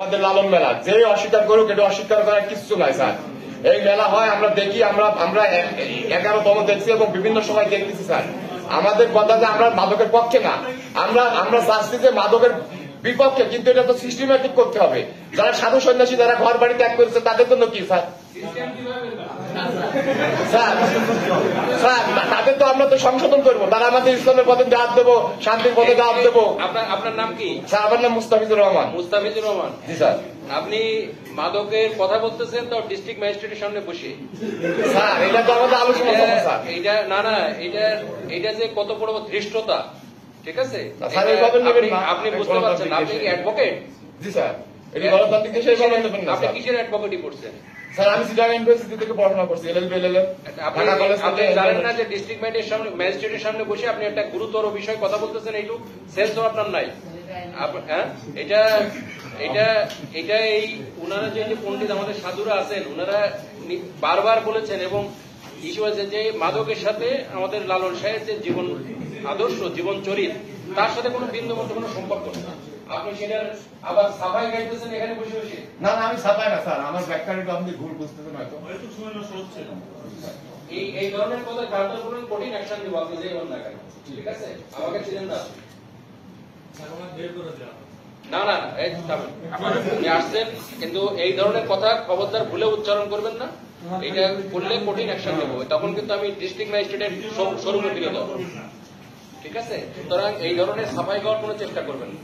আমাদের লালন মেলা যে অস্বীকার করুক, এটা অস্বীকার করার কিছু নাই স্যার। এই মেলা হয়, আমরা দেখি, আমরা 11তম দেখছি এবং বিভিন্ন সময় দেখতেছি স্যার। আমাদের কথা যে আমরা মাদকের পক্ষে না, আমরা চাচ্ছি যে মাদকের বিপক্ষে, কিন্তু এটা তো সিস্টেমেটিক করতে হবে। যারা সাধু সন্ন্যাসী, যারা ঘর বাড়ি ত্যাগ করেছে, তাদের জন্য কি স্যার? স্যার তাদের তো আমরা তো সংশোধন করবো, তারা আমাদের ইসলামের পথে দাওয়াত দেবো, শান্তির পথে দাওয়াত দেবো। আপনার নাম কি? স্যার আমার নাম মুস্তাফিজুর রহমান। মুস্তাফিজুর রহমান। জি স্যার। আপনি মাদকের কথা বলতেছেন তো ডিস্ট্রিক্ট ম্যাজিস্ট্রেটের সামনে বসে। স্যার এটা তো আমাদের আলোচনা হবে স্যার। এটা যে কত বড় ধৃষ্টতা, ঠিক আছে? আপনি বুঝতে পারছেন? আপনি কি অ্যাডভোকেট? জি স্যার। এটা গণতান্ত্রিক দেশে নেবেন না। আপনি কিসের অ্যাডভোকেটই করছেন? স্যার আমি সিটাং ইউনিভার্সিটি থেকে পড়াশোনা করছি, এলএলবি এলএলএম। আপনি জানেন না যে ডিস্ট্রিক্ট ম্যাজিস্ট্রেটের সামনে বসে আপনি একটা গুরুতর বিষয় কথা বলতেছেন? এইটুকু সেন্সও আপনার নাই? হ্যাঁ, এটা এই উনারা যে পণ্ডিত আমাদের সাধুরা আছেন, উনারা বারবার বলেছেন এবং ইস্যু আছে যে মাদকের সাথে আমাদের লালন সাহেব যে জীবন আদর্শ, জীবন চরিত, তার সাথে কোনো বিন্দু মতো কোনো সম্পর্ক নেই। আপনি সেটার আবার সাফাই গাইতেছেন এখানে বসে বসে। না না, আমি সাফাই না স্যার, আমার ব্যাখ্যাটা আপনি ভুল বুঝতেছেন হয়তো। এই ধরনের কথা কাউন্টার করুন, কঠিন অ্যাকশন দিব আপনি যে বলেন না কেন, ঠিক আছে? আমাকে চিনেন না? না না, এই আপনি আসছেন, কিন্তু এই ধরনের কথা খবরদার ভুলে উচ্চারণ করবেন না। এটা করলে কঠিন অ্যাকশন নেব, তখন কিন্তু আমি ডিস্ট্রিক্ট ম্যাজিস্ট্রেটের স্বরূপ তুলে দেবো, ঠিক আছে? সুতরাং এই ধরনের সাফাই গাওয়ার কোনো চেষ্টা করবেন না।